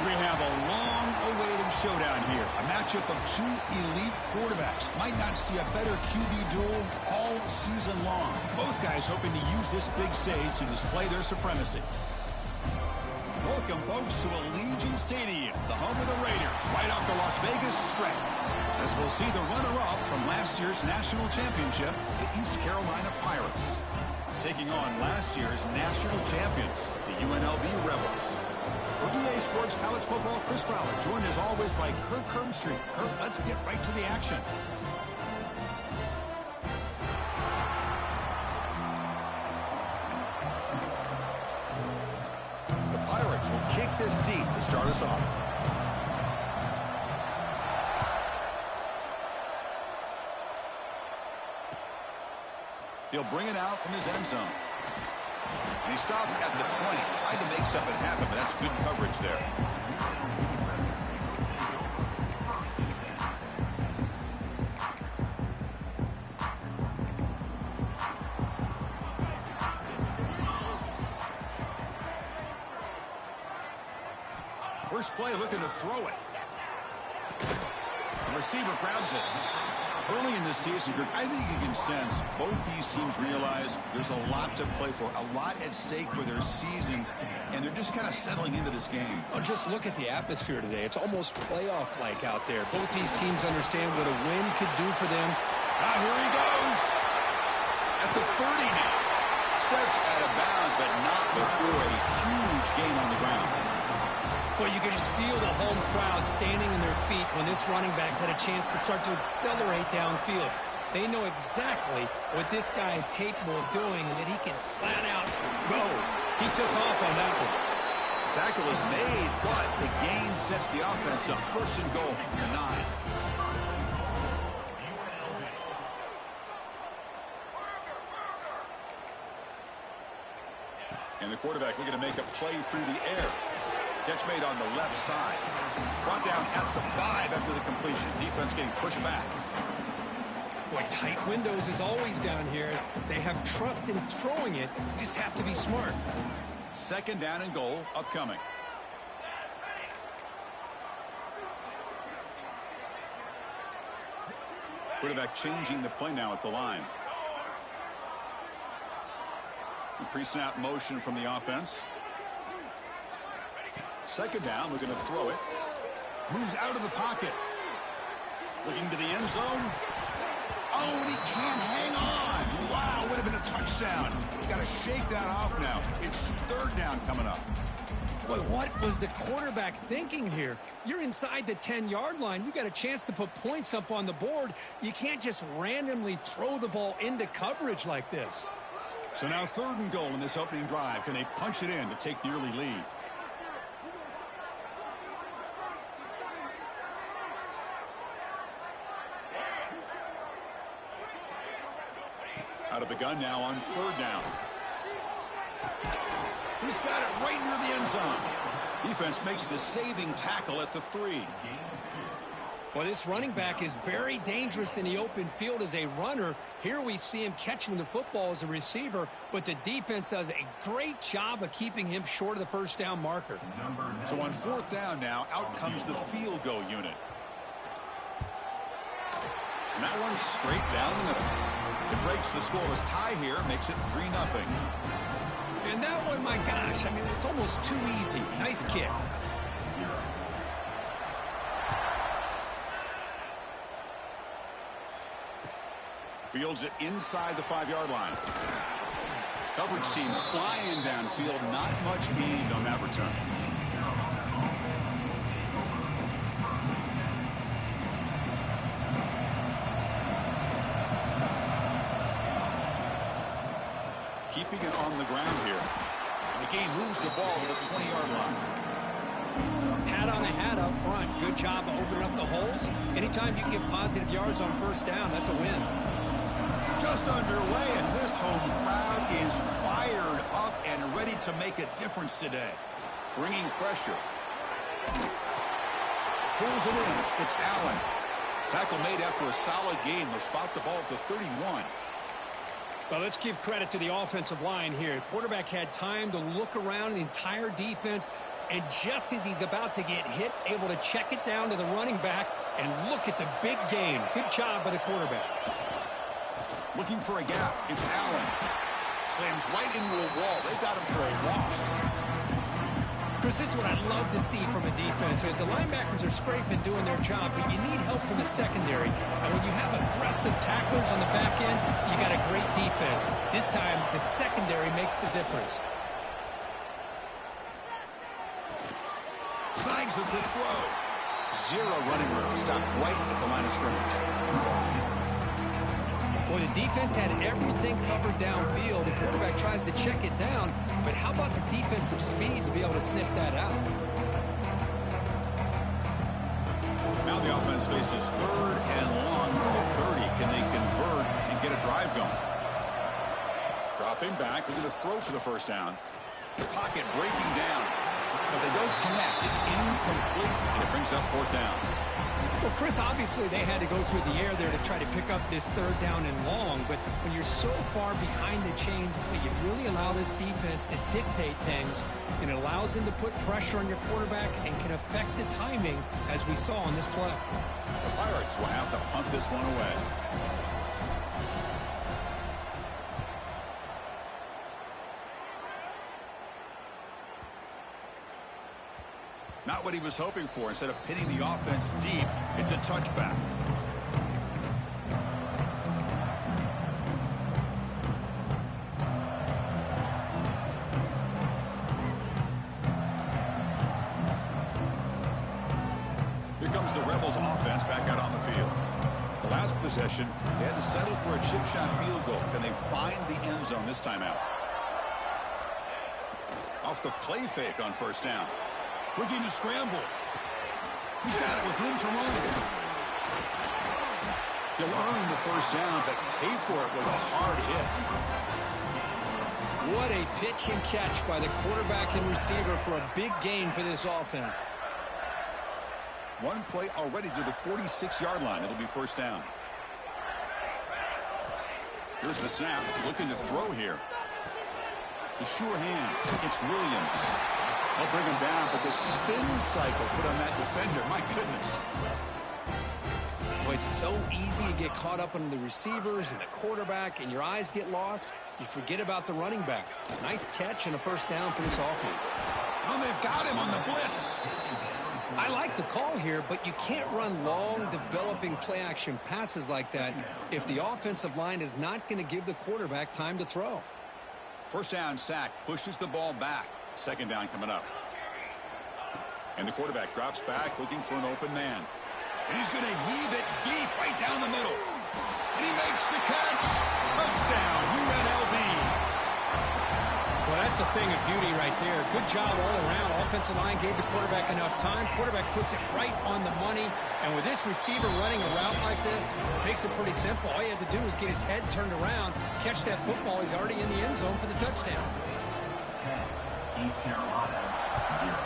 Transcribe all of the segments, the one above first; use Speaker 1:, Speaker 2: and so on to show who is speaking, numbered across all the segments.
Speaker 1: We have a long-awaited showdown here. A matchup of two elite quarterbacks. Might not see a better QB duel all season long. Both guys hoping to use this big stage to display their supremacy. Welcome, folks, to Allegiant Stadium, the home of the Raiders, right off the Las Vegas Strip. As we'll see the runner-up from last year's national championship, the East Carolina Pirates, taking on last year's national champions, the UNLV Rebels. For EA Sports College Football, Chris Fowler, joined as always by Kirk Hermstreet. Kirk, let's get right to the action. The Pirates will kick this deep to start us off. He'll bring it out from his end zone. And he stopped at the 20, trying to make something happen, but that's good coverage there. First play, looking to throw it. The receiver grabs it. Early in the season, I think you can sense both these teams realize there's a lot to play for, a lot at stake for their seasons, and they're just kind of settling into this game.
Speaker 2: Oh, just look at the atmosphere today. It's almost playoff-like out there. Both these teams understand what a win could do for them.
Speaker 1: Here he goes. At the 30 now. Steps out of bounds, but not before a huge gain on the ground.
Speaker 2: Well, you could just feel the home crowd standing on their feet when this running back had a chance to start to accelerate downfield. They know exactly what this guy is capable of doing and that he can flat out go. He took off on that one.
Speaker 1: Tackle is made, but the gain sets the offense up. First and goal from the 9. And the quarterback looking to make a play through the air. Catch made on the left side. Brought down at the 5 after the completion. Defense getting pushed back.
Speaker 2: Boy, tight windows is always down here. They have trust in throwing it. You just have to be smart.
Speaker 1: Second down and goal upcoming. Quarterback changing the play now at the line. Pre-snap motion from the offense. Second down, looking to throw it. Moves out of the pocket. Looking to the end zone. Oh, and he can't hang on. Wow, would have been a touchdown. Got to shake that off now. It's third down coming up.
Speaker 2: Boy, what was the quarterback thinking here? You're inside the 10-yard line. You got a chance to put points up on the board. You can't just randomly throw the ball into coverage like this.
Speaker 1: So now third and goal in this opening drive. Can they punch it in to take the early lead? Out of the gun now on third down. He's got it right near the end zone. Defense makes the saving tackle at the 3.
Speaker 2: Well, this running back is very dangerous in the open field as a runner. Here we see him catching the football as a receiver, but the defense does a great job of keeping him short of the first down marker.
Speaker 1: So on fourth down now, out comes the field goal unit. And that one's straight down the middle. It breaks the scoreless tie here, makes it 3-0.
Speaker 2: And that one, my gosh, I mean, it's almost too easy. Nice kick.
Speaker 1: Fields it inside the 5-yard line. Coverage team flying downfield, not much gained on that return. Keeping it on the ground here. The game moves the ball to the 20-yard line.
Speaker 2: Pat on the hat up front. Good job of opening up the holes. Anytime you get positive yards on first down, that's a win.
Speaker 1: Just underway, and this home crowd is fired up and ready to make a difference today. Bringing pressure. Pulls it in. It's Allen. Tackle made after a solid gain. They'll spot the ball at the 31.
Speaker 2: Well, let's give credit to the offensive line here. Quarterback had time to look around the entire defense. And just as he's about to get hit, able to check it down to the running back, and look at the big gain. Good job by the quarterback.
Speaker 1: Looking for a gap. It's Allen. Slams right into a wall. They've got him for a loss.
Speaker 2: Chris, this is what I love to see from a defense. As the linebackers are scraping, doing their job, but you need help from the secondary. And when you have aggressive tacklers on the back end, you got a great defense. This time, the secondary makes the difference.
Speaker 1: Snags with the throw. Zero running room. Stopped right at the line of scrimmage.
Speaker 2: Well, the defense had everything covered downfield. The quarterback tries to check it down, but how about the defensive speed to be able to sniff that out?
Speaker 1: Now the offense faces third and long from the 30. Can they convert and get a drive going? Dropping back. Look at the throw for the first down. The pocket breaking down. But they don't connect. It's incomplete, and it brings up fourth down.
Speaker 2: Well, Chris, obviously they had to go through the air there to try to pick up this third down and long, but when you're so far behind the chains, you really allow this defense to dictate things, and it allows them to put pressure on your quarterback and can affect the timing, as we saw on this play.
Speaker 1: The Pirates will have to punt this one away. Not what he was hoping for. Instead of pinning the offense deep, it's a touchback. Here comes the Rebels offense back out on the field. The last possession, they had to settle for a chip shot field goal. Can they find the end zone this time out? Off the play fake on first down. Looking to scramble. He's got it with room to run. He'll earn the first down, but pay for it with a hard hit.
Speaker 2: What a pitch and catch by the quarterback and receiver for a big gain for this offense.
Speaker 1: One play already to the 46-yard line. It'll be first down. Here's the snap. Looking to throw here. The sure hands. It's Williams. They'll bring him down, but the spin cycle put on that defender, my goodness.
Speaker 2: Well, it's so easy to get caught up on the receivers and the quarterback, and your eyes get lost. You forget about the running back. Nice catch and a first down for this offense.
Speaker 1: Oh, they've got him on the blitz.
Speaker 2: I like the call here, but you can't run long, developing play-action passes like that if the offensive line is not going to give the quarterback time to throw.
Speaker 1: First down sack, pushes the ball back. Second down coming up. And the quarterback drops back looking for an open man. And he's going to heave it deep right down the middle. And he makes the catch. Touchdown, UNLV.
Speaker 2: Well, that's a thing of beauty right there. Good job all around. Offensive line gave the quarterback enough time. Quarterback puts it right on the money. And with this receiver running a route like this, makes it pretty simple. All you have to do is get his head turned around, catch that football. He's already in the end zone for the touchdown.
Speaker 3: East Carolina, 0.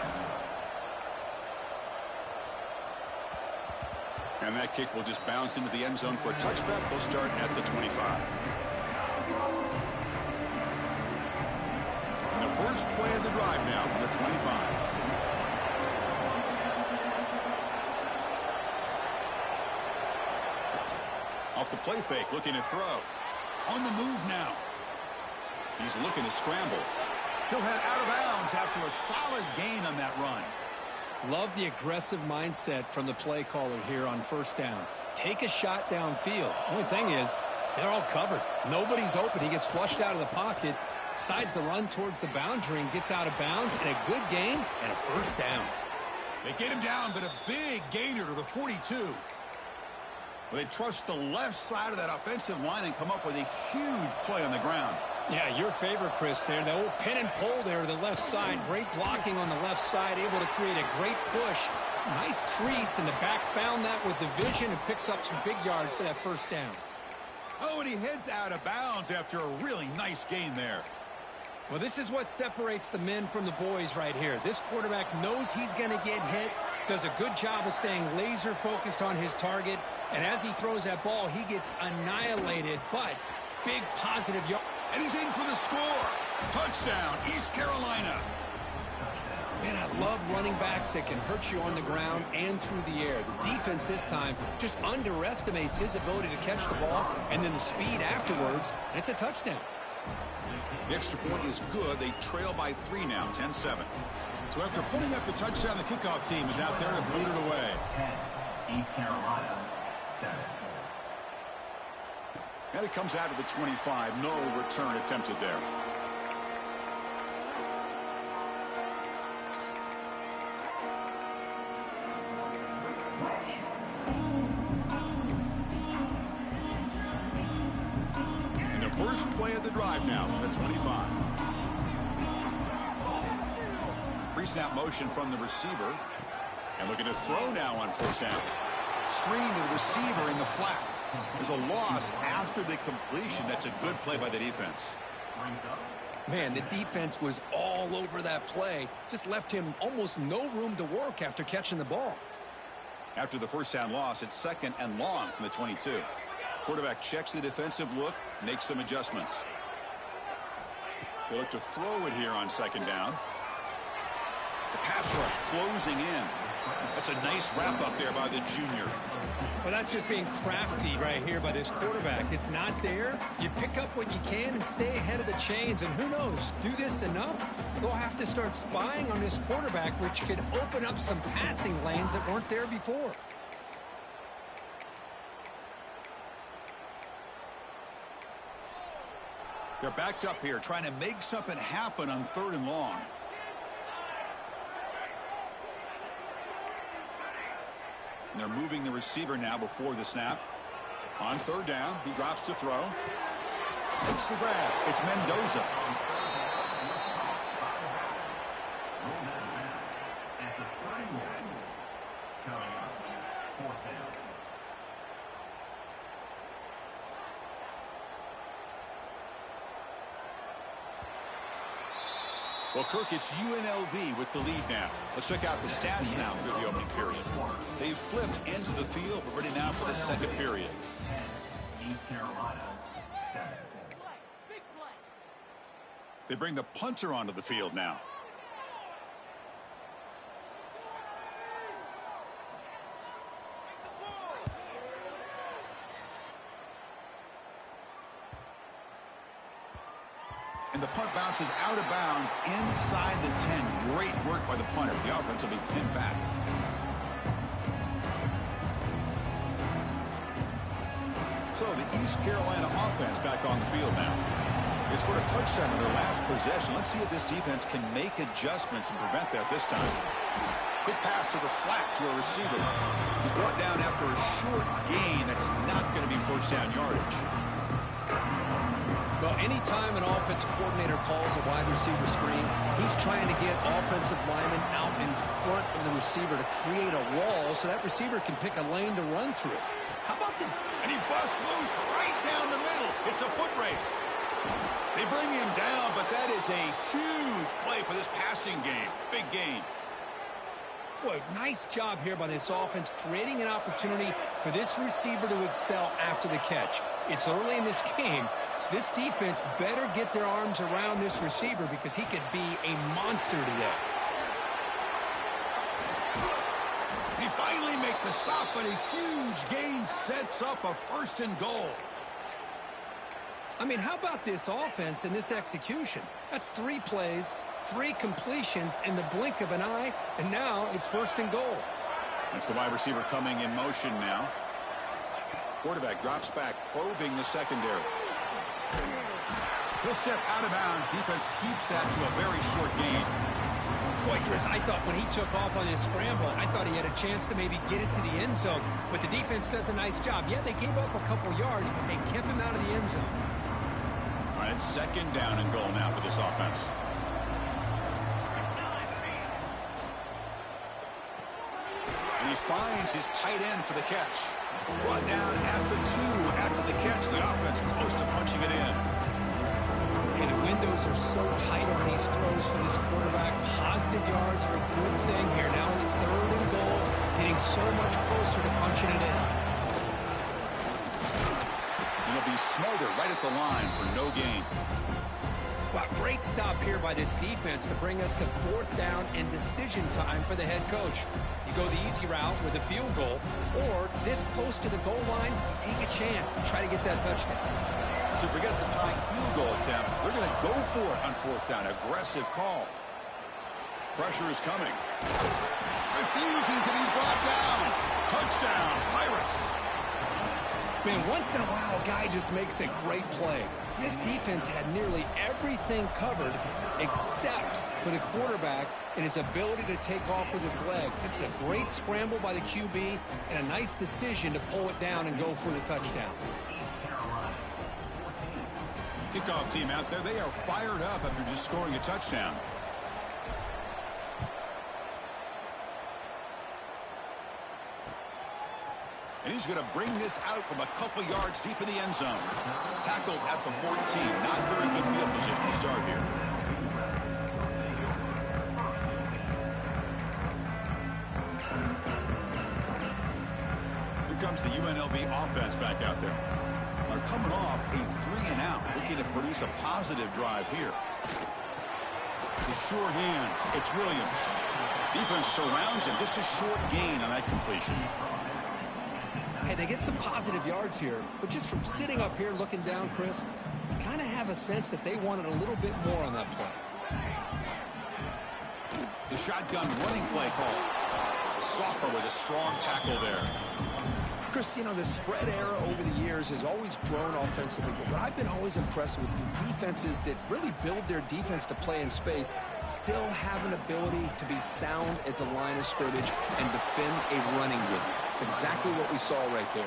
Speaker 1: And that kick will just bounce into the end zone for a touchback. They'll start at the 25. And the first play of the drive now from the 25. Off the play fake, looking to throw. On the move now. He's looking to scramble. He'll head out of bounds after a solid gain on that run.
Speaker 2: Love the aggressive mindset from the play caller here on first down. Take a shot downfield. Only thing is, they're all covered. Nobody's open. He gets flushed out of the pocket, decides to run towards the boundary and gets out of bounds, and a good gain and a first down.
Speaker 1: They get him down, but a big gainer to the 42. Well, they trust the left side of that offensive line and come up with a huge play on the ground.
Speaker 2: Yeah, your favorite, Chris, there. The old pin and pull there to the left side. Great blocking on the left side, able to create a great push. Nice crease, and the back found that with the vision and picks up some big yards for that first down.
Speaker 1: Oh, and he heads out of bounds after a really nice gain there.
Speaker 2: Well, this is what separates the men from the boys right here. This quarterback knows he's going to get hit, does a good job of staying laser focused on his target, and as he throws that ball, he gets annihilated, but big positive yard.
Speaker 1: And he's in for the score. Touchdown, East Carolina.
Speaker 2: Man, I love running backs that can hurt you on the ground and through the air. The defense this time just underestimates his ability to catch the ball, and then the speed afterwards, and it's a touchdown.
Speaker 1: The extra point is good. They trail by 3 now, 10-7. So after putting up the touchdown, the kickoff team is out there to boot it away.
Speaker 3: 10, East Carolina, 7.
Speaker 1: And it comes out of the 25. No return attempted there. And the first play of the drive now from the 25. Pre-snap motion from the receiver. And looking to throw now on first down. Screen to the receiver in the flat. There's a loss after the completion. That's a good play by the defense.
Speaker 2: Man, the defense was all over that play. Just left him almost no room to work after catching the ball.
Speaker 1: After the first down loss, it's 2nd and long from the 22. Quarterback checks the defensive look, makes some adjustments. They look to throw it here on 2nd down. The pass rush closing in. That's a nice wrap up there by the junior.
Speaker 2: Well, that's just being crafty right here by this quarterback. It's not there. You pick up what you can and stay ahead of the chains. And who knows, do this enough, they'll have to start spying on this quarterback, which could open up some passing lanes that weren't there before.
Speaker 1: They're backed up here, trying to make something happen on 3rd and long. And they're moving the receiver now before the snap. On 3rd down, he drops to throw. Takes the grab. It's Mendoza.
Speaker 3: At the 31, coming up, 4th down.
Speaker 1: Well, Kirk, it's UNLV with the lead now. Let's check out the stats now through the opening period. They've flipped into the field. We're ready now for the 2nd period.
Speaker 3: East Carolina, 7.
Speaker 1: They bring the punter onto the field now. And the punt bounces out of bounds inside the 10. Great work by the punter. The offense will be pinned back. So the East Carolina offense back on the field now. They scored a touchdown on their last possession. Let's see if this defense can make adjustments and prevent that this time. Quick pass to the flat to a receiver. He's brought down after a short gain. That's not going to be first down yardage.
Speaker 2: Well, anytime an offensive coordinator calls a wide receiver screen, he's trying to get offensive linemen out in front of the receiver to create a wall so that receiver can pick a lane to run through. How about the...
Speaker 1: And he busts loose right down the middle. It's a foot race. They bring him down, but that is a huge play for this passing game. Big gain.
Speaker 2: Boy, nice job here by this offense, creating an opportunity for this receiver to excel after the catch. It's early in this game, so this defense better get their arms around this receiver because he could be a monster today.
Speaker 1: They finally make the stop, but a huge gain sets up a 1st and goal.
Speaker 2: I mean, how about this offense and this execution? That's 3 plays, 3 completions in the blink of an eye, and now it's 1st and goal.
Speaker 1: That's the wide receiver coming in motion now. Quarterback drops back, probing the secondary. He'll step out of bounds. Defense keeps that to a very short gain.
Speaker 2: Boy, Chris, I thought when he took off on his scramble, I thought he had a chance to maybe get it to the end zone, but the defense does a nice job. Yeah, they gave up a couple yards, but they kept him out of the end zone.
Speaker 1: All right, it's 2nd down and goal now for this offense. And he finds his tight end for the catch. Run down at the 2 after the catch. The offense close to punching it in.
Speaker 2: And the windows are so tight on these throws for this quarterback. Positive yards are a good thing here. Now it's 3rd and goal, getting so much closer to punching it in.
Speaker 1: And he'll be smothered right at the line for no gain.
Speaker 2: Well, great stop here by this defense to bring us to 4th down and decision time for the head coach. You go the easy route with a field goal, or this close to the goal line, you take a chance and try to get that touchdown.
Speaker 1: So forget the tying field goal attempt. They're going to go for it on 4th down. Aggressive call. Pressure is coming. Refusing to be brought down. Touchdown, Pirates.
Speaker 2: Man, once in a while, a guy just makes a great play. This defense had nearly everything covered except for the quarterback and his ability to take off with his legs. This is a great scramble by the QB and a nice decision to pull it down and go for the touchdown.
Speaker 1: Kickoff team out there, they are fired up after just scoring a touchdown. And he's going to bring this out from a couple yards deep in the end zone. Tackled at the 14. Not very good field position to start here. Here comes the UNLV offense back out there. They're coming off a 3-and-out, looking to produce a positive drive here. The sure hands, it's Williams. Defense surrounds him, just a short gain on that completion.
Speaker 2: Hey, they get some positive yards here, but just from sitting up here looking down, Chris, you kind of have a sense that they wanted a little bit more on that play.
Speaker 1: The shotgun running play call. Sopper with a strong tackle there.
Speaker 2: Chris, you know, the spread era over the years has always grown offensively, but I've been always impressed with defenses that really build their defense to play in space, still have an ability to be sound at the line of scrimmage and defend a running game. It's exactly what we saw right there.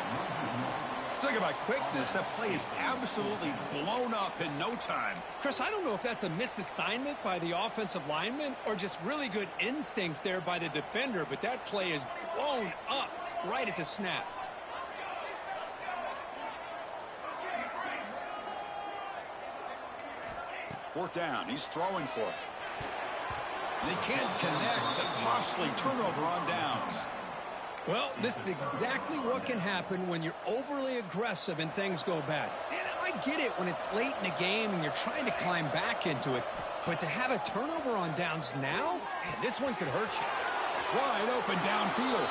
Speaker 1: Talk about quickness. That play is absolutely blown up in no time.
Speaker 2: Chris, I don't know if that's a misassignment by the offensive lineman or just really good instincts there by the defender, but that play is blown up right at the snap.
Speaker 1: Fourth down. He's throwing for it. And they can't connect. A costly turnover on downs.
Speaker 2: Well, this is exactly what can happen when you're overly aggressive and things go bad. And I get it when it's late in the game and you're trying to climb back into it. But to have a turnover on downs now, man, this one could hurt you.
Speaker 1: Wide open downfield.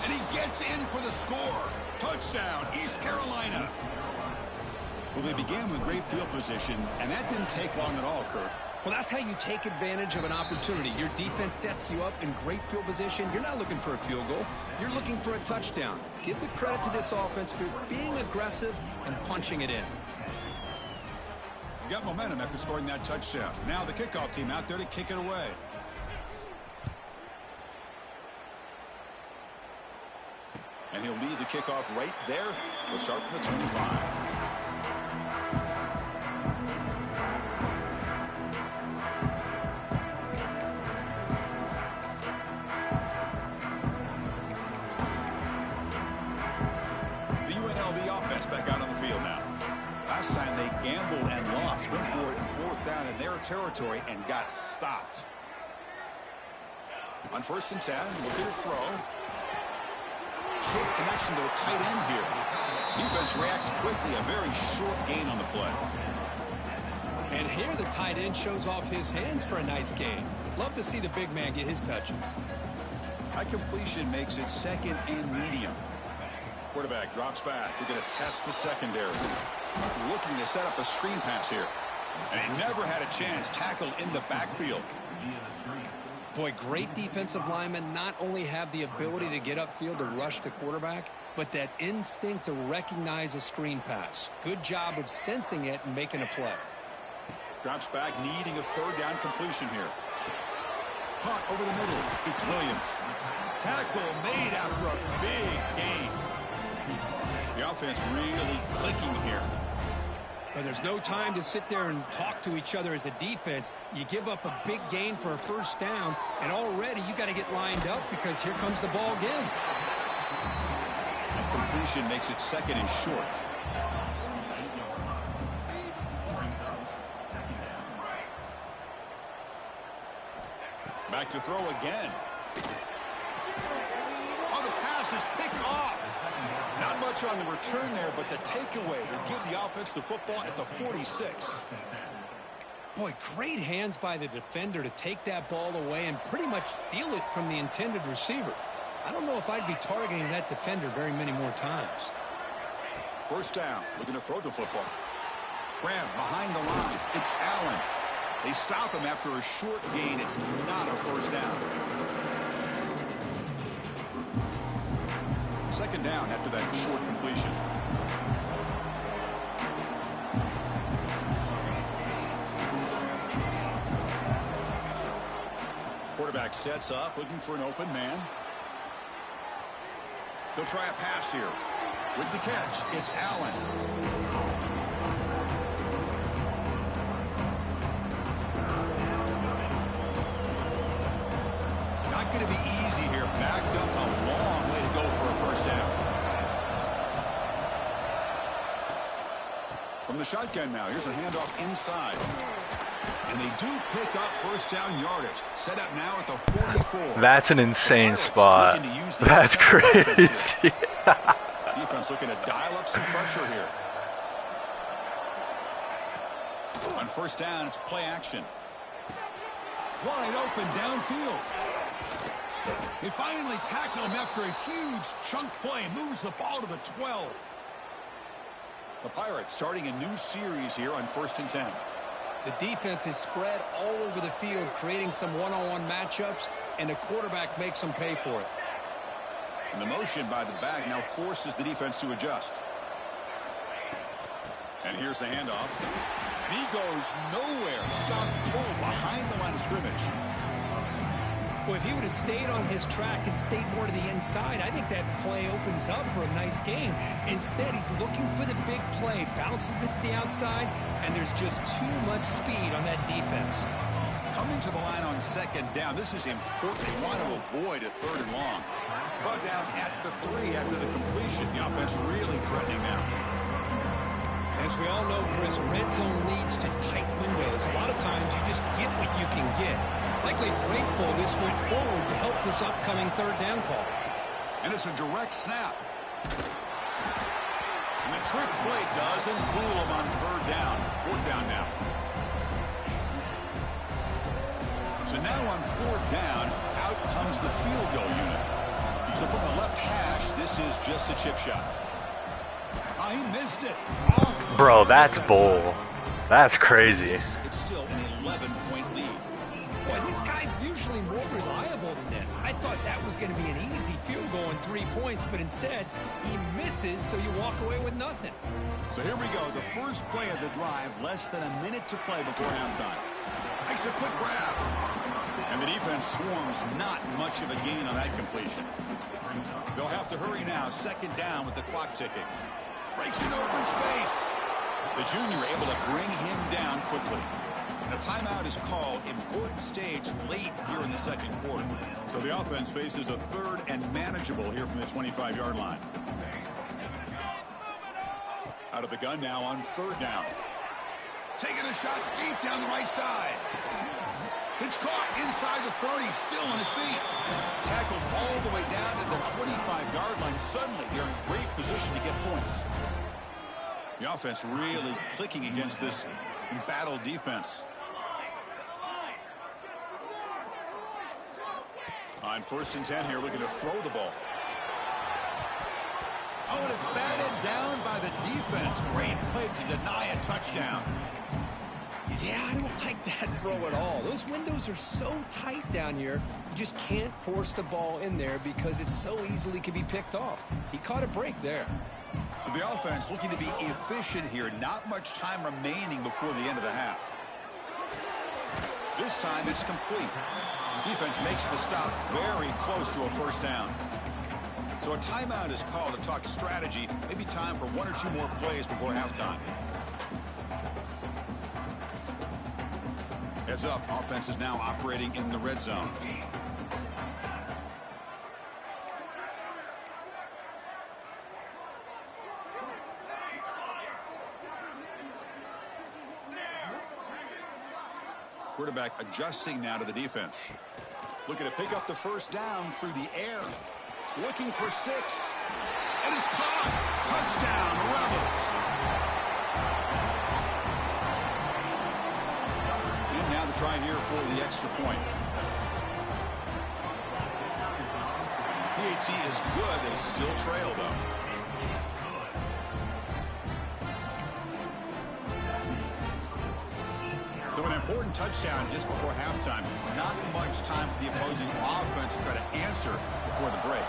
Speaker 1: And he gets in for the score. Touchdown, East Carolina. Well, they began with great field position, and that didn't take long at all, Kirk.
Speaker 2: Well, that's how you take advantage of an opportunity. Your defense sets you up in great field position. You're not looking for a field goal. You're looking for a touchdown. Give the credit to this offense for being aggressive and punching it in.
Speaker 1: You got momentum after scoring that touchdown. Now the kickoff team out there to kick it away. And he'll lead the kickoff right there. We'll start from the 25. Back out on the field now. Last time they gambled and lost. Went for it in 4th down in their territory and got stopped. On 1st and 10, looking to throw. Short connection to the tight end here. Defense reacts quickly. A very short gain on the play.
Speaker 2: And here the tight end shows off his hands for a nice gain. Love to see the big man get his touches.
Speaker 1: High completion makes it 2nd and medium. Quarterback drops back. They're going to test the secondary. Looking to set up a screen pass here. And he never had a chance. Tackled in the backfield.
Speaker 2: Boy, great defensive linemen not only have the ability to get upfield to rush the quarterback, but that instinct to recognize a screen pass. Good job of sensing it and making a play.
Speaker 1: Drops back, needing a 3rd down completion here. Caught over the middle. It's Williams. Tackle made after a big gain. The offense really clicking here.
Speaker 2: Well, there's no time to sit there and talk to each other as a defense. You give up a big gain for a 1st down, and already you got to get lined up because here comes the ball again.
Speaker 1: And completion makes it 2nd and short. Back to throw again. Oh, the pass is picked off. Not much on the return there, but the takeaway will give the offense the football at the 46.
Speaker 2: Boy, great hands by the defender to take that ball away and pretty much steal it from the intended receiver. I don't know if I'd be targeting that defender very many more times.
Speaker 1: First down, looking to throw the football. Grab behind the line. It's Allen. They stop him after a short gain. It's not a first down. Second down after that short completion. Quarterback sets up, looking for an open man. They'll try a pass here. With the catch, it's Allen. Not going to be easy here. Backed up a long way to go for a first down. From the shotgun now, here's a handoff inside. And they do pick up first down yardage. Set up now at the 44.
Speaker 4: That's an insane spot. That's crazy.
Speaker 1: Defense looking to dial up some pressure here. On first down, it's play action. Wide open downfield. They finally tackle him after a huge chunk play. Moves the ball to the 12. The Pirates starting a new series here on 1st and 10.
Speaker 2: The defense is spread all over the field, creating some one-on-one matchups, and the quarterback makes them pay for it.
Speaker 1: And the motion by the back now forces the defense to adjust. And here's the handoff. And he goes nowhere. Stop cold behind the line of scrimmage.
Speaker 2: Well, if he would have stayed on his track and stayed more to the inside, I think that play opens up for a nice game. Instead, he's looking for the big play, bounces it to the outside, and there's just too much speed on that defense.
Speaker 1: Coming to the line on second down, this is important. They want to avoid a third and long. Brought down at the 3 after the completion. The offense really threatening now.
Speaker 2: As we all know, Chris, red zone leads to tight windows. A lot of times you just get what you can get. Likely grateful this went forward to help this upcoming third down call.
Speaker 1: And it's a direct snap. And the trick play doesn't fool him on third down. Fourth down now. So now on fourth down, out comes the field goal unit. So from the left hash, this is just a chip shot. Oh, he missed it.
Speaker 4: Bro, that's bull. That's crazy.
Speaker 1: It's still an 11-point lead.
Speaker 2: Boy, this guy's usually more reliable than this. I thought that was going to be an easy field goal and 3 points, but instead, he misses, so you walk away with nothing.
Speaker 1: So here we go, the first play of the drive, less than a minute to play before halftime. Makes a quick grab. And the defense swarms, not much of a gain on that completion. They'll have to hurry now, second down with the clock ticking. Breaks into open space. The junior able to bring him down quickly. And a timeout is called. Important stage late here in the second quarter. So the offense faces a third and manageable here from the 25-yard line. Out of the gun now on third down. Taking a shot deep down the right side. It's caught inside the 30, still on his feet. Tackled all the way down to the 25-yard line. Suddenly, they're in great position to get points. The offense really clicking against this embattled defense. On 1st and 10 here, looking to throw the ball. Oh, and it's batted down by the defense. Great play to deny a touchdown.
Speaker 2: Yeah, I don't like that throw at all. Those windows are so tight down here, you just can't force the ball in there because it so easily can be picked off. He caught a break there.
Speaker 1: So the offense looking to be efficient here. Not much time remaining before the end of the half. This time it's complete. Defense makes the stop very close to a first down. So a timeout is called to talk strategy. Maybe time for 1 or 2 more plays before halftime. Heads up, offense is now operating in the red zone. Quarterback adjusting now to the defense. Looking to pick up the first down through the air. Looking for 6. And it's caught. Touchdown, Rebels. try here for the extra point. PHC is good. They still trail, though. So an important touchdown just before halftime. Not much time for the opposing offense to try to answer before the break.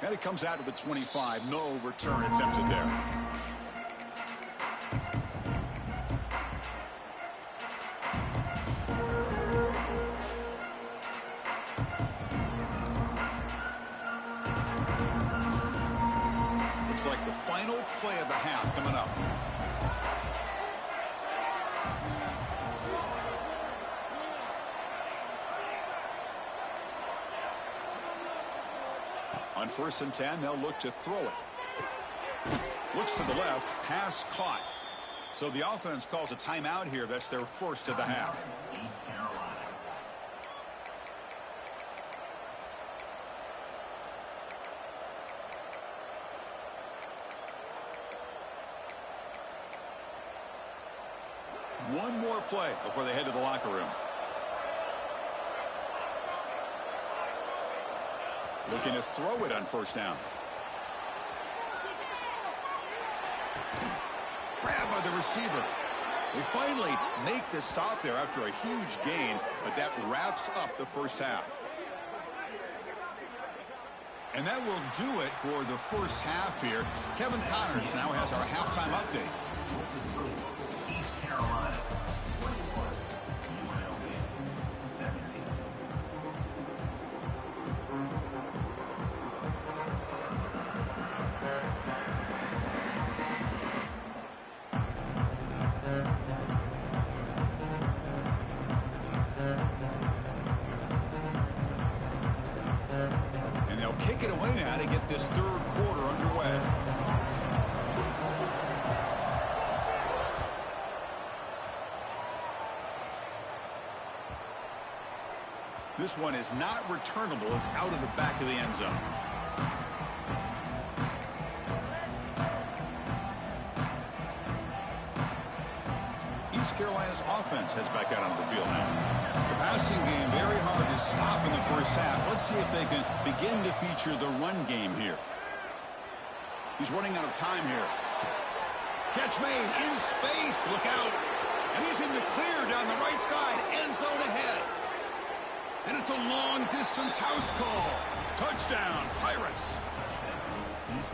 Speaker 1: And it comes out to the 25. No return attempted there. Looks like the final play of the half coming up. On 1st and 10, they'll look to throw it. Looks to the left, pass caught. So the offense calls a timeout here. That's their first of the half. One more play before they head to the locker room. Looking to throw it on 1st down. Grab by the receiver. They finally make the stop there after a huge gain, but that wraps up the first half. And that will do it for the first half here. Kevin Connors now has our halftime update.
Speaker 3: East Carolina, 21, UNLV, 17.
Speaker 1: And they'll kick it away now to get this third quarter underway. This one is not returnable. It's out of the back of the end zone. East Carolina's offense heads back out onto the field now. The passing game very hard to stop in the first half. Let's see if they can begin to feature the run game here. He's running out of time here. Catch made in space. Look out. And he's in the clear down the right side. End zone ahead. And it's a long-distance house call. Touchdown, Pirates.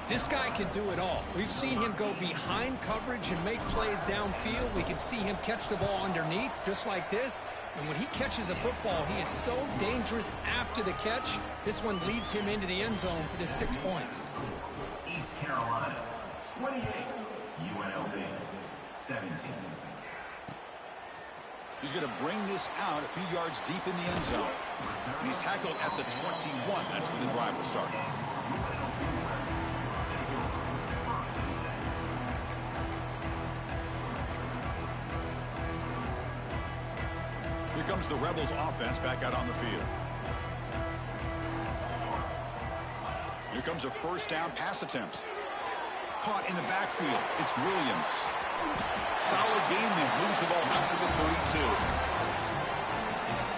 Speaker 2: This guy can do it all. We've seen him go behind coverage and make plays downfield. We can see him catch the ball underneath, just like this. And when he catches a football, he is so dangerous after the catch. This one leads him into the end zone for the 6 points.
Speaker 3: East Carolina, 28, UNLV, 17.
Speaker 1: He's going to bring this out a few yards deep in the end zone. And he's tackled at the 21. That's where the drive will start. Here comes the Rebels offense back out on the field. Here comes a 1st down pass attempt. Caught in the backfield. It's Williams. Solid gain there. Moves the ball out to the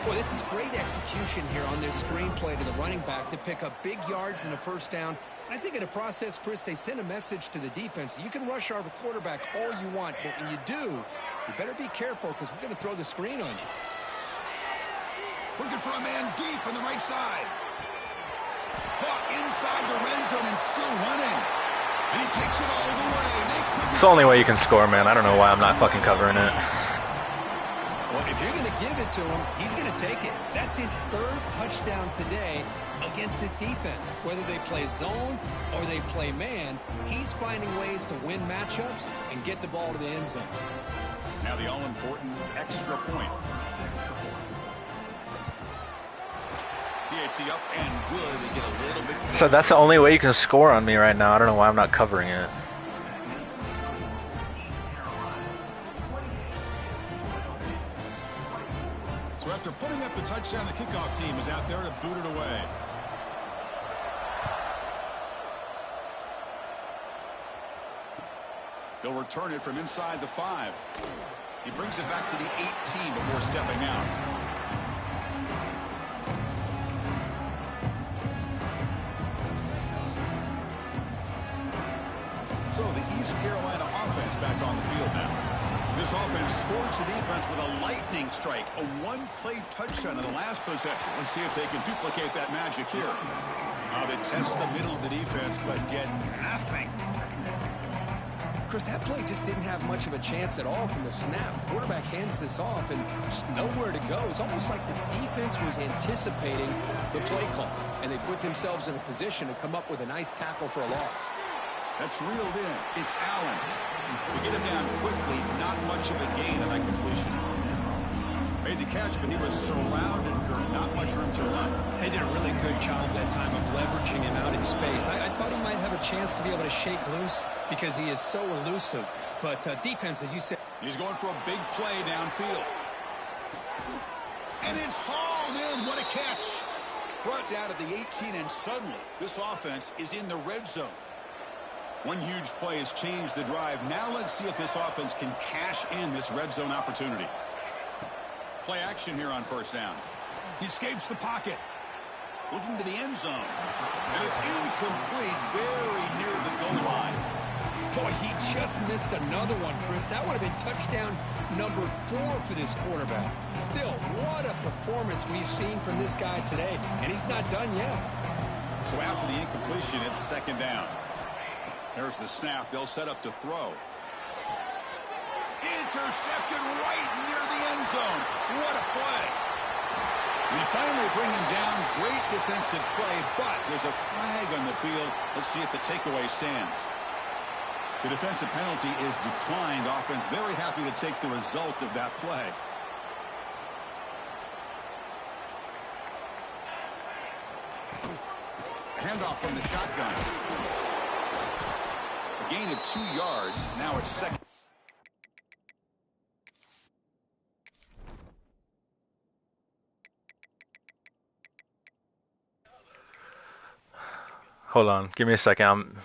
Speaker 1: 32.
Speaker 2: Boy, this is great execution here on this screenplay to the running back to pick up big yards in a 1st down. And I think in the process, Chris, they send a message to the defense. You can rush our quarterback all you want, but when you do, you better be careful because we're going to throw the screen on you.
Speaker 1: Looking for a man deep on the right side. Caught inside the red zone and still running. And he takes it all the way.
Speaker 4: It's the only way you can score, man. I don't know why I'm not fucking covering it.
Speaker 2: Well, if you're going to give it to him, he's going to take it. That's his 3rd touchdown today against this defense. Whether they play zone or they play man, he's finding ways to win matchups and get the ball to the end zone.
Speaker 1: Now the all-important extra point. PHC up and good. They get a little bit closer.
Speaker 4: So that's the only way you can score on me right now. I don't know why I'm not covering it.
Speaker 1: So after putting up the touchdown, the kickoff team is out there to boot it away. He'll return it from inside the 5. He brings it back to the 18 before stepping out. So the East Carolina offense back on the field now. This offense scores the defense with a lightning strike, a one-play touchdown in the last possession. Let's see if they can duplicate that magic here. They test the middle of the defense, but get nothing.
Speaker 2: Chris, that play just didn't have much of a chance at all from the snap. Quarterback hands this off and just nowhere to go. It's almost like the defense was anticipating the play call, and they put themselves in a position to come up with a nice tackle for a loss.
Speaker 1: That's reeled in. It's Allen. To get him down quickly, not much of a gain on that completion. Made the catch, but he was surrounded, Kurt. Not much room to run.
Speaker 2: They did a really good job that time of leveraging him out in space. I thought he might have a chance to be able to shake loose because he is so elusive. But defense, as you said.
Speaker 1: He's going for a big play downfield. And it's hauled in. What a catch. Brought down at the 18, and suddenly this offense is in the red zone. One huge play has changed the drive. Now let's see if this offense can cash in this red zone opportunity. Play action here on first down. He escapes the pocket. Looking to the end zone. And it's incomplete, very near the goal line.
Speaker 2: Boy, he just missed another one, Chris. That would have been touchdown number 4 for this quarterback. Still, what a performance we've seen from this guy today. And he's not done yet.
Speaker 1: So after the incompletion, it's second down. There's the snap. They'll set up to throw. Intercepted right near the end zone. What a play. We finally bring him down. Great defensive play, but there's a flag on the field. Let's see if the takeaway stands. The defensive penalty is declined. Offense very happy to take the result of that play. Handoff from the shotgun. A gain of 2 yards. Now it's second.
Speaker 4: Hold on. Give me a second.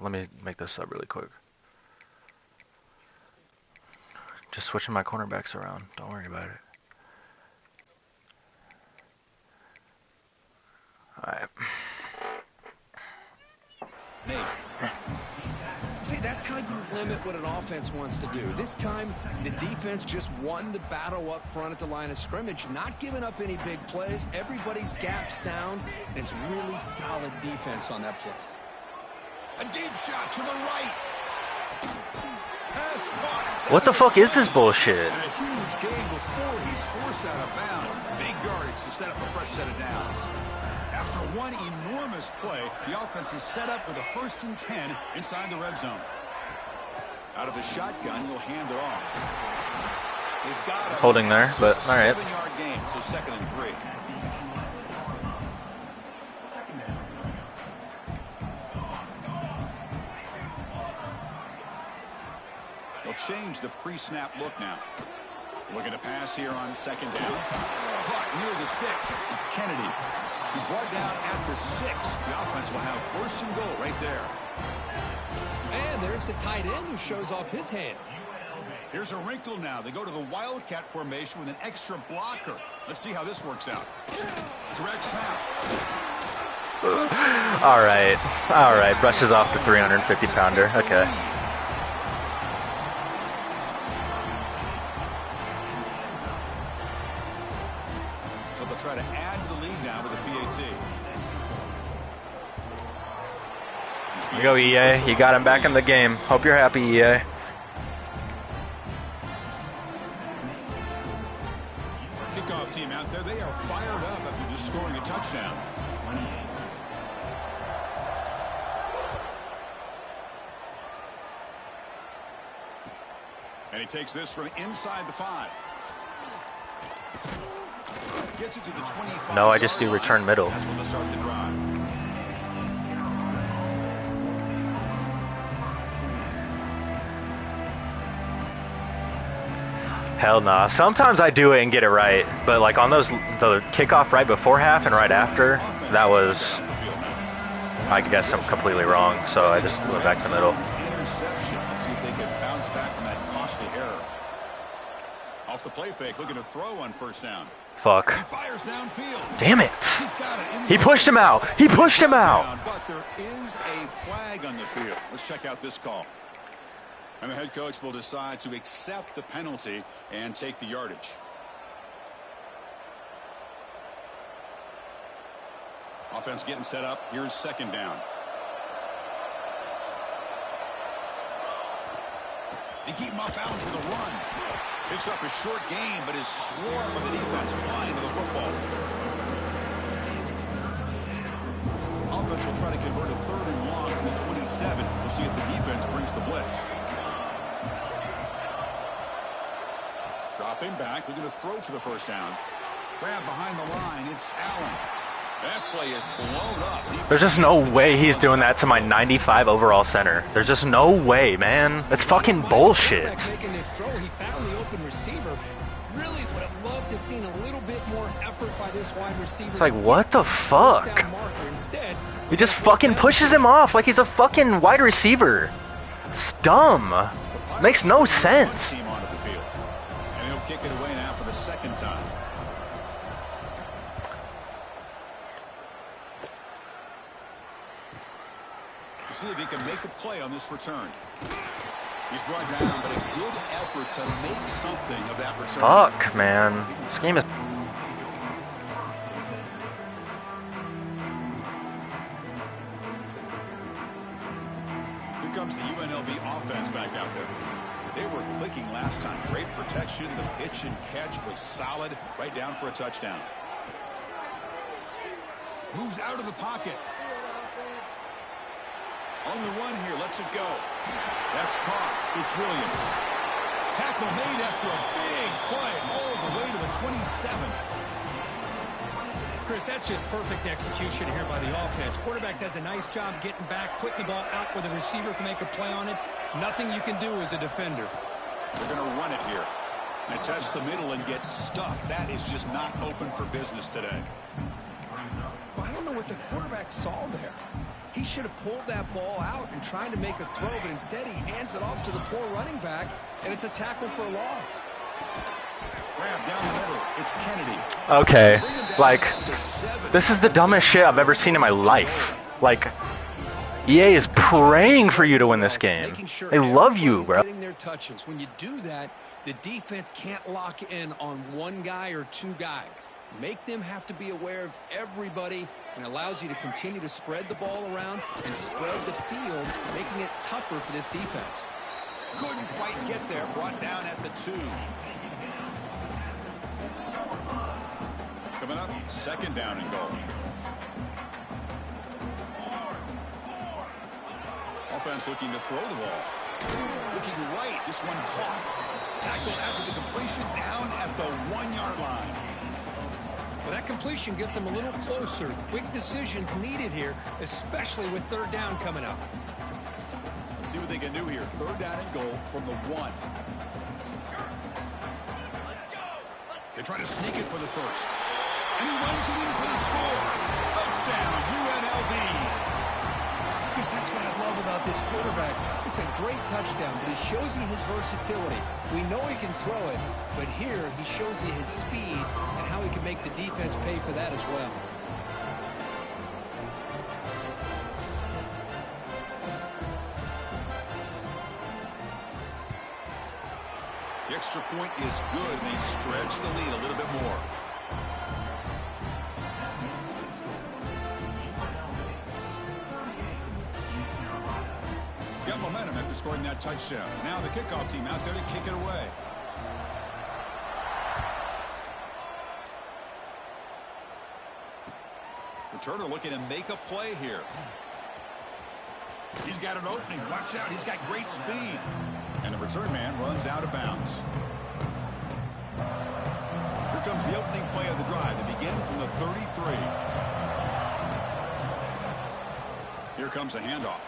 Speaker 4: Let me make this up really quick. Just switching my cornerbacks around. Don't worry about it. Alright.
Speaker 2: See, that's how you limit what an offense wants to do. This time, the defense just won the battle up front at the line of scrimmage, not giving up any big plays. Everybody's gap sound, and it's really solid defense on that play.
Speaker 1: A deep shot to the right. Pass caught.
Speaker 4: What the fuck is this bullshit?
Speaker 1: And a huge gain before he's forced out of bounds. Big yardage to set up a fresh set of downs. After one enormous play, the offense is set up with a 1st and 10 inside the red zone. Out of the shotgun, he'll hand it off. They've got a
Speaker 4: Holding there, but all right.
Speaker 1: 7-yard gain, so 2nd and 3. They'll change the pre-snap look now. Looking to pass here on 2nd down. Caught near the sticks. It's Kennedy. He's brought down at the 6. The offense will have 1st and goal right there.
Speaker 2: And there's the tight end who shows off his hands.
Speaker 1: Here's a wrinkle now. They go to the Wildcat formation with an extra blocker. Let's see how this works out. Direct snap.
Speaker 4: All right. Brushes off the 350-pounder. Okay.
Speaker 1: So they'll try to add to the lead now with a PAT.
Speaker 4: Here you go, EA. You got him back in the game. Hope you're happy, EA.
Speaker 1: Kickoff team out there. They are fired up after just scoring a touchdown. And he takes this from inside the 5. Gets it to the 25.
Speaker 4: No, I just do return middle.
Speaker 1: That's when they start the drive.
Speaker 4: Hell nah. Sometimes I do it and get it right, but like on those, the kickoff right before half and right after, that was, I guess I'm completely wrong, so I just went back to middle.
Speaker 1: Interception. Let's see if they can bounce back from that costly error. Off the play fake, looking to throw on first down.
Speaker 4: Fuck.
Speaker 1: He fires downfield.
Speaker 4: Damn it.
Speaker 1: He's got it in
Speaker 4: He pushed him out. He pushed him out.
Speaker 1: But there is a flag on the field. Let's check out this call. And the head coach will decide to accept the penalty and take the yardage. Offense getting set up. Here's second down. They keep him off balance with a run. Picks up a short gain, but is swarmed by the defense flying to the football. Offense will try to convert a 3rd and long from the 27. We'll see if the defense brings the blitz. Dropping back, looking to throw for the first down. Grab behind the line, it's Allen. That play is blown up.
Speaker 4: There's just no way he's doing that to my 95 overall center. There's just no way, man. That's fucking bullshit.
Speaker 2: Making this throw, he found the open receiver. Really would have loved to seen a little bit more effort by this wide receiver.
Speaker 4: It's like, what the fuck?
Speaker 2: Instead,
Speaker 4: He just fucking pushes him off like he's a fucking wide receiver. It's dumb. Makes no sense.
Speaker 1: Team onto the field. And he'll kick it away now for the second time. See if he can make a play on this return. He's brought down, but a good effort to make something of that return.
Speaker 4: Fuck, man. This game is...
Speaker 1: Here comes the UNLV offense back out there. They were clicking last time. Great protection. The pitch and catch was solid. Right down for a touchdown. Moves out of the pocket. On the run here, lets it go. That's caught. It's Williams. Tackle made after a big play all the way to the 27.
Speaker 2: Chris, that's just perfect execution here by the offense. Quarterback does a nice job getting back, putting the ball out where the receiver can make a play on it. Nothing you can do as a defender.
Speaker 1: They're going to run it here. They test the middle and get stuck. That is just not open for business today.
Speaker 2: Well, I don't know what the quarterback saw there. He should have pulled that ball out and tried to make a throw, but instead he hands it off to the poor running back, and it's a tackle for a loss.
Speaker 1: Grab down the middle. It's Kennedy.
Speaker 4: Okay, like, this is the dumbest shit I've ever seen in my life. Like, EA is praying for you to win this game. They love you, bro.
Speaker 2: Getting their touches. When you do that, the defense can't lock in on one guy or two guys. Make them have to be aware of everybody, and allows you to continue to spread the ball around and spread the field, making it tougher for this defense.
Speaker 1: Couldn't quite get there. Brought down at the 2. Coming up, second down and goal. Offense looking to throw the ball. Looking right. This one caught. Tackled after the completion down at the 1-yard line.
Speaker 2: Well, that completion gets them a little closer. Quick decisions needed here, especially with third down coming up.
Speaker 1: Let's see what they can do here. Third down and goal from the 1. They try to sneak it for the first. And he runs it in for the score. Touchdown, UNLV.
Speaker 2: Because that's what I love about this quarterback. It's a great touchdown, but he shows you his versatility. We know he can throw it, but here he shows you his speed and how he can make the defense pay for that as well.
Speaker 1: The extra point is good, and they stretch the lead a little bit more. Got momentum after scoring that touchdown. Now the kickoff team out there to kick it away. Returner looking to make a play here. He's got an opening. Watch out. He's got great speed. And the return man runs out of bounds. Here comes the opening play of the drive to begin from the 33. Here comes a handoff.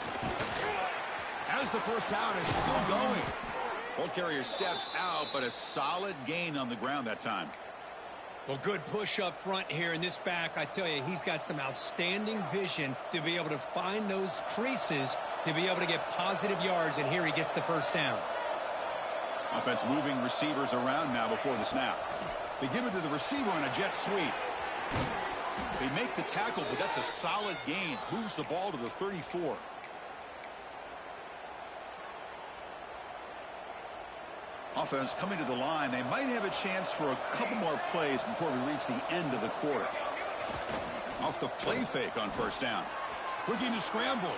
Speaker 1: As the first down is still going. Ball carrier steps out, but a solid gain on the ground that time.
Speaker 2: Well, good push up front here in this back. I tell you, he's got some outstanding vision to be able to find those creases to be able to get positive yards, and here he gets the first down.
Speaker 1: Offense moving receivers around now before the snap. They give it to the receiver on a jet sweep. They make the tackle, but that's a solid gain. Moves the ball to the 34. Offense coming to the line. They might have a chance for a couple more plays before we reach the end of the quarter. Off the play fake on first down. Looking to scramble.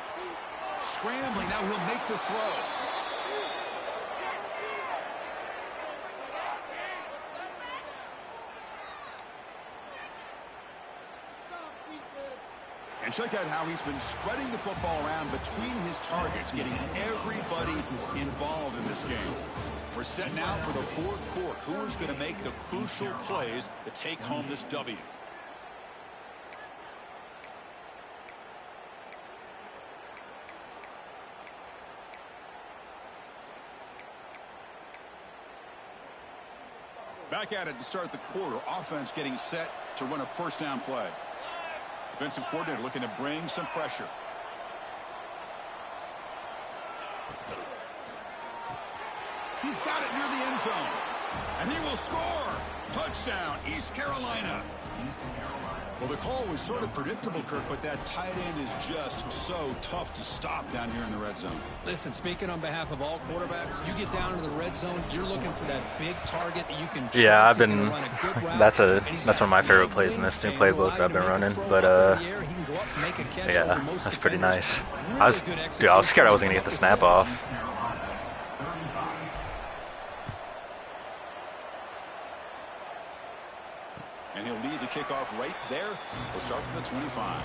Speaker 1: Scrambling. Now he'll make the throw. And check out how he's been spreading the football around between his targets, getting everybody involved in this game. We're set now for the fourth quarter. Who is going to make the crucial plays to take home this W? Back at it to start the quarter. Offense getting set to run a first down play. Defensive coordinator looking to bring some pressure. He's got it near the end zone. And he will score. Touchdown, East Carolina. Well, the call was sort of predictable, Kirk, but that tight end is just so tough to stop down here in the red zone.
Speaker 2: Listen, speaking on behalf of all quarterbacks, you get down into the red zone, you're looking for that big target that you can trust.
Speaker 4: Yeah, I've been. That's one of my favorite plays in this new playbook I've been running. But yeah, that's pretty nice. I was scared I wasn't gonna get the snap off.
Speaker 1: And he'll lead the kickoff right there. We'll start from the 25.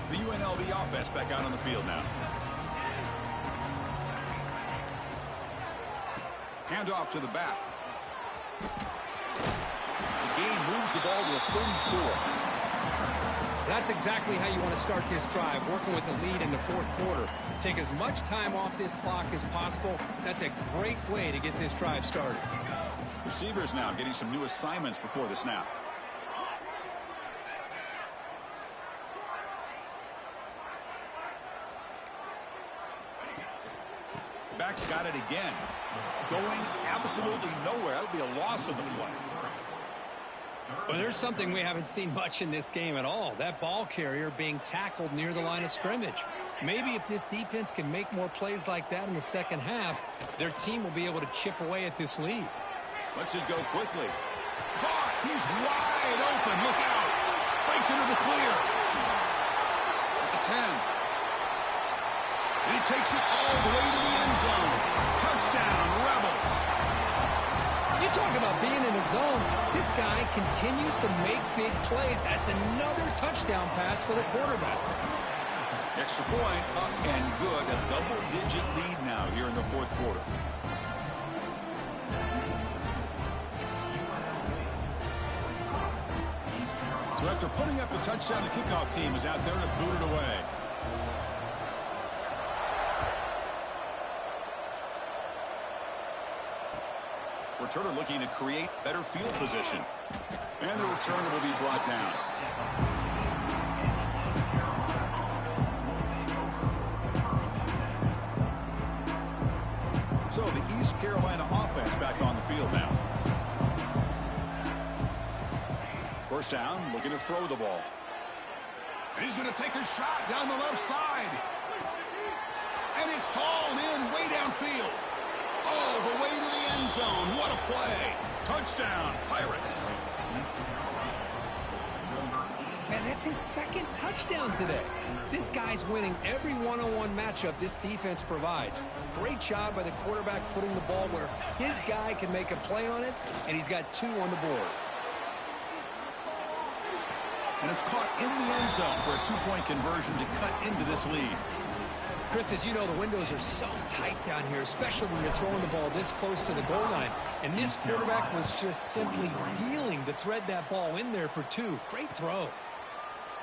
Speaker 1: The UNLV offense back out on the field now. Hand off to the back. The gain moves the ball to the 34.
Speaker 2: That's exactly how you want to start this drive, working with the lead in the fourth quarter. Take as much time off this clock as possible. That's a great way to get this drive started.
Speaker 1: Receivers now getting some new assignments before the snap. Back's got it again. Going absolutely nowhere. That'll be a loss of the play.
Speaker 2: Well, there's something we haven't seen much in this game at all. That ball carrier being tackled near the line of scrimmage. Maybe if this defense can make more plays like that in the second half, their team will be able to chip away at this lead.
Speaker 1: Lets it go quickly. Caught. He's wide open. Look out. Breaks into the clear. At the 10. And he takes it all the way to the end zone. Touchdown, Rebels.
Speaker 2: You talk about being in the zone. This guy continues to make big plays. That's another touchdown pass for the quarterback.
Speaker 1: Extra point up and good. A double-digit lead now here in the fourth quarter. So after putting up a touchdown, the kickoff team is out there to boot it away. Returner looking to create better field position. And the returner will be brought down. So the East Carolina offense back on the field now. First down, looking to throw the ball. And he's going to take a shot down the left side. And it's hauled in way downfield. All the way to the end zone. What a play. Touchdown, Pirates.
Speaker 2: Man, that's his second touchdown today. This guy's winning every one-on-one matchup this defense provides. Great job by the quarterback putting the ball where his guy can make a play on it, and he's got 2 on the board.
Speaker 1: And it's caught in the end zone for a 2-point conversion to cut into this lead.
Speaker 2: Chris, as you know, the windows are so tight down here, especially when you're throwing the ball this close to the goal line. And this quarterback was just simply dealing to thread that ball in there for 2. Great throw.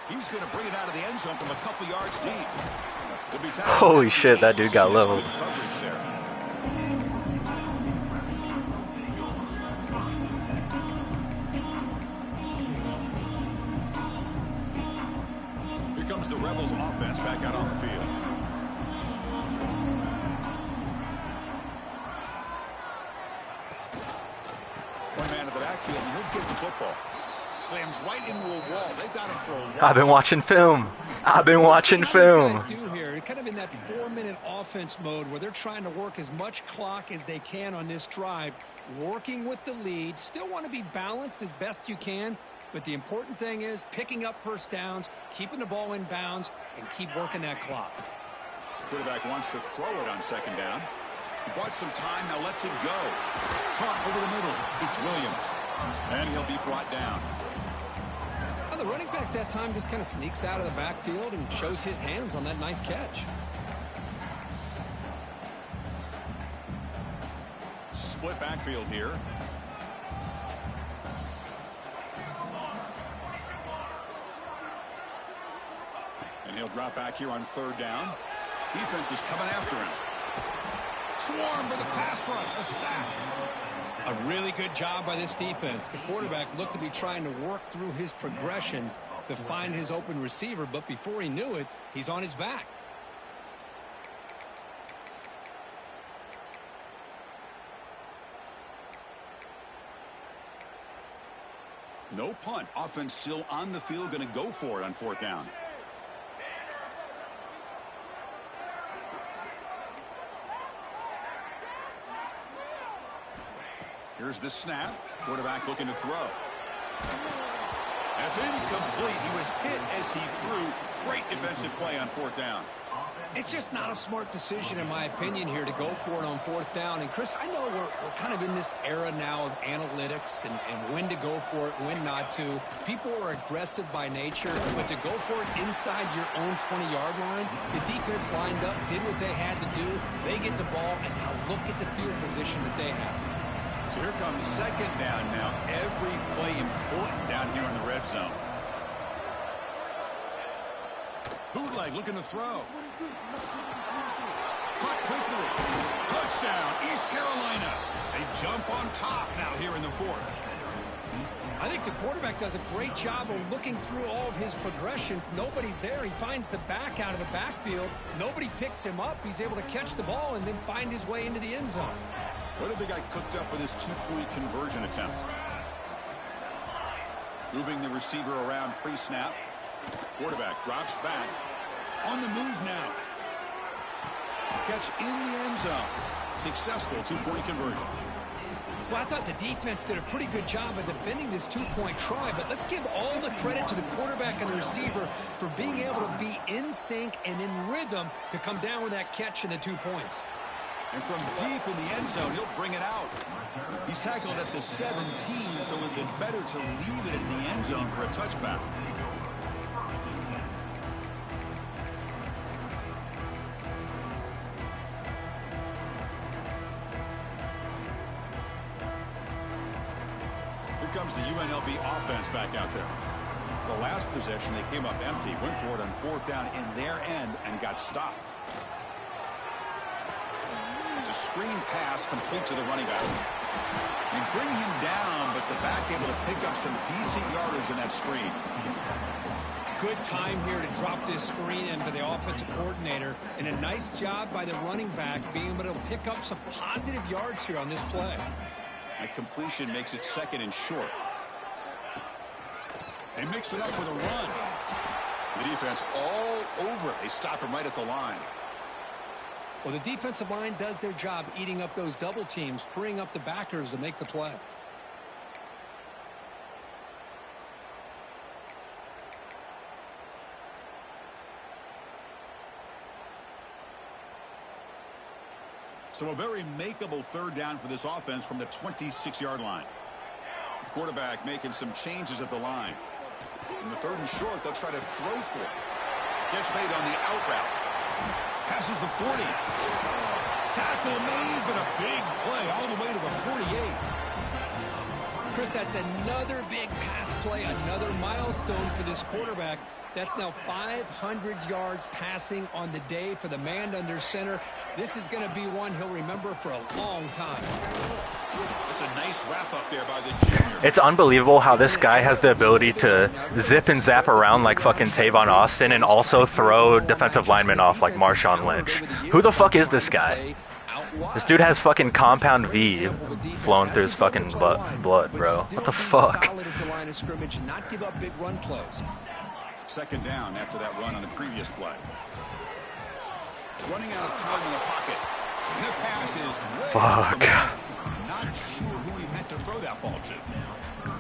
Speaker 1: He's going to bring it out of the end zone from a couple yards deep.
Speaker 4: Holy shit, that dude got leveled.
Speaker 1: Coverage there. comes the Rebels offense back out on the field. One man in the backfield, and he'll get the football. Slams right into a wall. They've got him for a loss.
Speaker 4: I've been watching film. I've been watching film.
Speaker 2: What these guys do here, they're kind of in that 4-minute offense mode where they're trying to work as much clock as they can on this drive, working with the lead. Still want to be balanced as best you can, but the important thing is picking up first downs, keeping the ball in bounds, and keep working that clock.
Speaker 1: Quarterback wants to throw it on second down. He bought some time, now lets it go. Caught over the middle. It's Williams. And he'll be brought down.
Speaker 2: The running back that time just kind of sneaks out of the backfield and shows his hands on that nice catch.
Speaker 1: Split backfield here. And he'll drop back here on third down. Defense is coming after him. Swarm for the pass rush. A sack.
Speaker 2: A really good job by this defense. The quarterback looked to be trying to work through his progressions to find his open receiver, but before he knew it, he's on his back.
Speaker 1: No punt. Offense still on the field, going to go for it on fourth down. Here's the snap. Quarterback looking to throw. That's incomplete. He was hit as he threw. Great defensive play on fourth down.
Speaker 2: It's just not a smart decision, in my opinion, here to go for it on fourth down. And, Chris, I know we're kind of in this era now of analytics and when to go for it, when not to. People are aggressive by nature, but to go for it inside your own 20-yard line, the defense lined up, did what they had to do. They get the ball, and now look at the field position that they have.
Speaker 1: So here comes second down now. Every play important down here in the red zone. Bootleg looking to throw. Caught quickly. Touchdown, East Carolina. They jump on top now here in the fourth.
Speaker 2: I think the quarterback does a great job of looking through all of his progressions. Nobody's there. He finds the back out of the backfield. Nobody picks him up. He's able to catch the ball and then find his way into the end zone.
Speaker 1: What have they got cooked up for this two-point conversion attempt? Moving the receiver around pre-snap. Quarterback drops back. On the move now. Catch in the end zone. Successful two-point conversion.
Speaker 2: Well, I thought the defense did a pretty good job of defending this two-point try, but let's give all the credit to the quarterback and the receiver for being able to be in sync and in rhythm to come down with that catch and the 2 points.
Speaker 1: And from deep in the end zone, he'll bring it out. He's tackled at the 17, so it would have been better to leave it in the end zone for a touchback. Here comes the UNLV offense back out there. The last possession, they came up empty, went for it on fourth down in their end and got stopped. It's a screen pass complete to the running back. And bring him down, but the back able to pick up some decent yardage in that screen.
Speaker 2: Good time here to drop this screen into the offensive coordinator. And a nice job by the running back being able to pick up some positive yards here on this play.
Speaker 1: That completion makes it second and short. They mix it up with a run. The defense all over it. They stop him right at the line.
Speaker 2: Well, the defensive line does their job eating up those double teams, freeing up the backers to make the play.
Speaker 1: So a very makeable third down for this offense from the 26-yard line. The quarterback making some changes at the line. In the third and short, they'll try to throw for it. Catch made on the out route. Passes the 40. Tackle made, but a big play all the way to the 48.
Speaker 2: Chris, that's another big pass play, another milestone for this quarterback. That's now 500 yards passing on the day for the man under center. This is going to be one he'll remember for a long time.
Speaker 1: It's a nice wrap up there by the junior.
Speaker 4: It's unbelievable how this guy has the ability to zip and zap around like fucking Tavon Austin and also throw defensive linemen off like Marshawn Lynch. Who the fuck is this guy? This dude has fucking compound V flowing through his fucking blood, bro. What the fuck?
Speaker 1: Second down after that run on the previous play. Running out of time in the pocket. And the pass is
Speaker 4: fuck.
Speaker 1: Not sure who he meant to throw that ball to.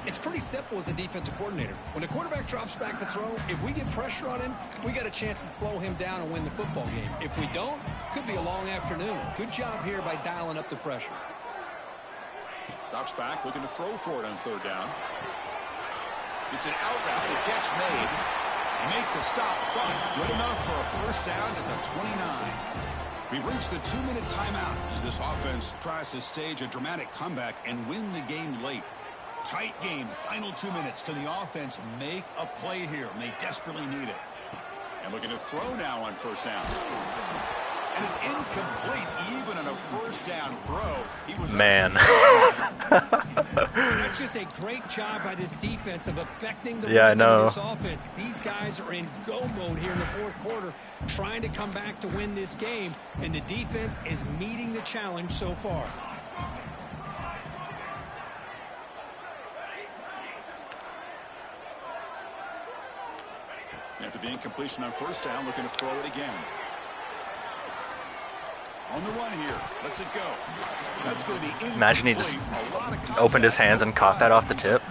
Speaker 2: It's pretty simple as a defensive coordinator. When the quarterback drops back to throw, if we get pressure on him, we got a chance to slow him down and win the football game. If we don't, could be a long afternoon. Good job here by dialing up the pressure.
Speaker 1: Drops back, looking to throw for it on third down. It's an out route. The catch made. Make the stop, but good enough for a first down at the 29. We've reached the 2-minute timeout as this offense tries to stage a dramatic comeback and win the game late. Tight game, final 2 minutes. Can the offense make a play here? And they desperately need it. And looking to throw now on first down. And it's incomplete even on a first down throw. He was
Speaker 4: man.
Speaker 2: That's just a great job by this defense of affecting the
Speaker 4: rhythm of
Speaker 2: this offense. These guys are in go mode here in the fourth quarter, trying to come back to win this game, and the defense is meeting the challenge so far.
Speaker 1: After the incompletion on first down, looking to throw it again. On the run here. Lets it go. That's going to be incomplete.
Speaker 4: Imagine he just opened his hands and caught that off the tip.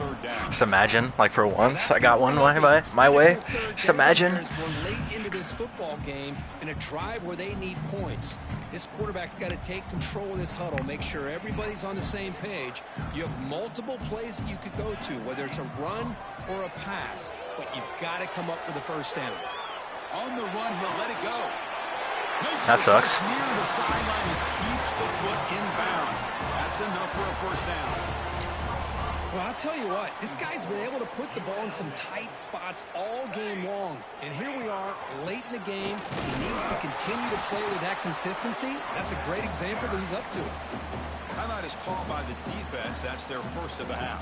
Speaker 4: Just imagine, like for once, I got one my way. Just imagine.
Speaker 2: We're late into this football game in a drive where they need points. This quarterback's got to take control of this huddle, make sure everybody's on the same page. You have multiple plays that you could go to, whether it's a run or a pass, but you've got to come up with a first down.
Speaker 1: On the run, he'll let it go.
Speaker 4: That sucks.
Speaker 1: Near the sideline and keeps the foot in bounds. That's enough for a first down.
Speaker 2: Well, I'll tell you what, this guy's been able to put the ball in some tight spots all game long. And here we are, late in the game. He needs to continue to play with that consistency. That's a great example that he's up to.
Speaker 1: Timeout is called by the defense. That's their first of the half.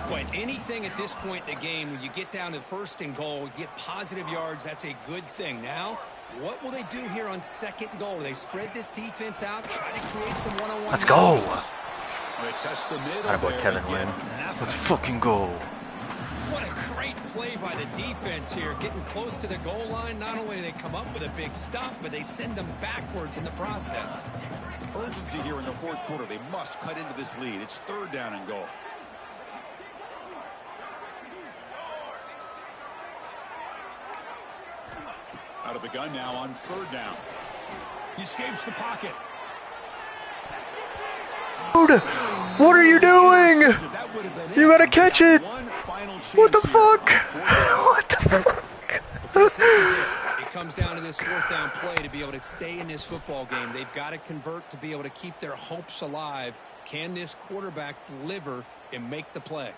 Speaker 2: But anything at this point in the game, when you get down to first and goal, get positive yards, that's a good thing. Now, what will they do here on second goal? They spread this defense out, try to create some one-on-one.
Speaker 4: Let's go.
Speaker 1: They test the middle.
Speaker 4: Alright, boy, Kevin win. Let's fucking go.
Speaker 2: What a great play by the defense here. Getting close to the goal line, not only do they come up with a big stop, but they send them backwards in the process.
Speaker 1: Urgency here in the fourth quarter. They must cut into this lead. It's third down and goal. Out of the gun now on third down. He escapes the pocket.
Speaker 4: Dude, what are you doing? You gotta catch it. What the fuck? What the fuck?
Speaker 2: This is it. It comes down to this fourth down play to be able to stay in this football game. They've got to convert to be able to keep their hopes alive. Can this quarterback deliver and make the play?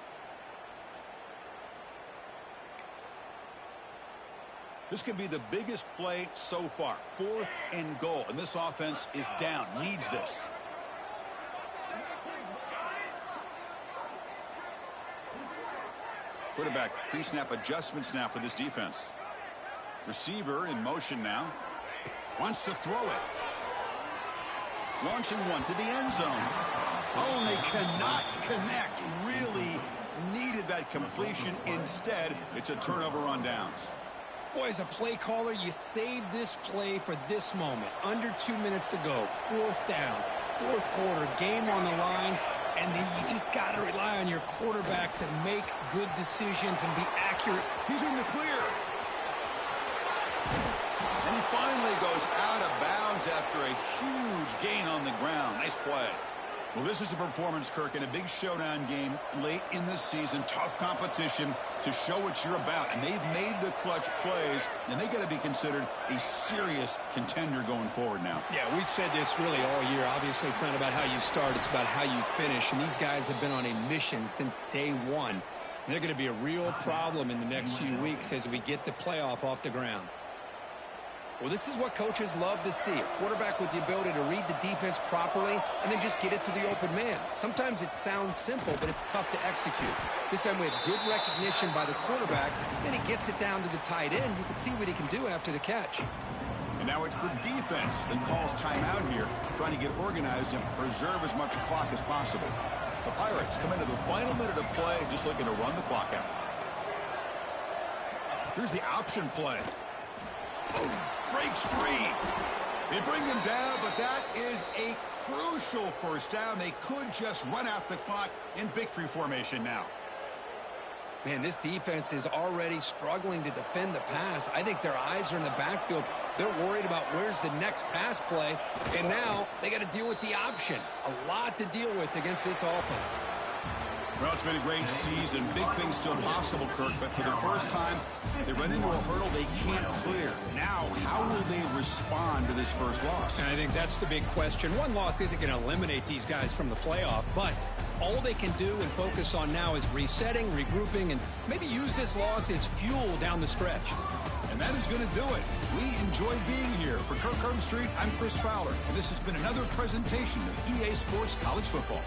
Speaker 1: This could be the biggest play so far. Fourth and goal. And this offense is down. Needs this. Quarterback pre-snap adjustments now for this defense. Receiver in motion now. Wants to throw it. Launching one to the end zone. Oh, they cannot connect. Really needed that completion. Instead, it's a turnover on downs.
Speaker 2: Boy, as a play caller, you saved this play for this moment. Under 2 minutes to go. Fourth down. Fourth quarter. Game on the line. And then you just got to rely on your quarterback to make good decisions and be accurate.
Speaker 1: He's in the clear. And he finally goes out of bounds after a huge gain on the ground. Nice play. Well, this is a performance, Kirk, in a big showdown game late in the season. Tough competition to show what you're about. And they've made the clutch plays, and they got to be considered a serious contender going forward now.
Speaker 2: Yeah, we've said this really all year. Obviously, it's not about how you start. It's about how you finish. And these guys have been on a mission since day one. And they're going to be a real problem in the next few weeks as we get the playoff off the ground. Well, this is what coaches love to see. A quarterback with the ability to read the defense properly and then just get it to the open man. Sometimes it sounds simple, but it's tough to execute. This time we have good recognition by the quarterback, and he gets it down to the tight end. You can see what he can do after the catch.
Speaker 1: And now it's the defense that calls timeout here, trying to get organized and preserve as much clock as possible. The Pirates come into the final minute of play, just looking to run the clock out. Here's the option play. Breaks free. They bring him down, but that is a crucial first down. They could just run out the clock in victory formation now.
Speaker 2: Man, this defense is already struggling to defend the pass. I think their eyes are in the backfield. They're worried about where's the next pass play, and now they got to deal with the option. A lot to deal with against this offense.
Speaker 1: Well, it's been a great season. Big things still possible, Kirk, but for the first time, they run into a hurdle they can't clear. Now, how will they respond to this first loss?
Speaker 2: And I think that's the big question. One loss isn't going to eliminate these guys from the playoff, but all they can do and focus on now is resetting, regrouping, and maybe use this loss as fuel down the stretch.
Speaker 1: And that is going to do it. We enjoyed being here. For Kirk Street, I'm Chris Fowler, and this has been another presentation of EA Sports College Football.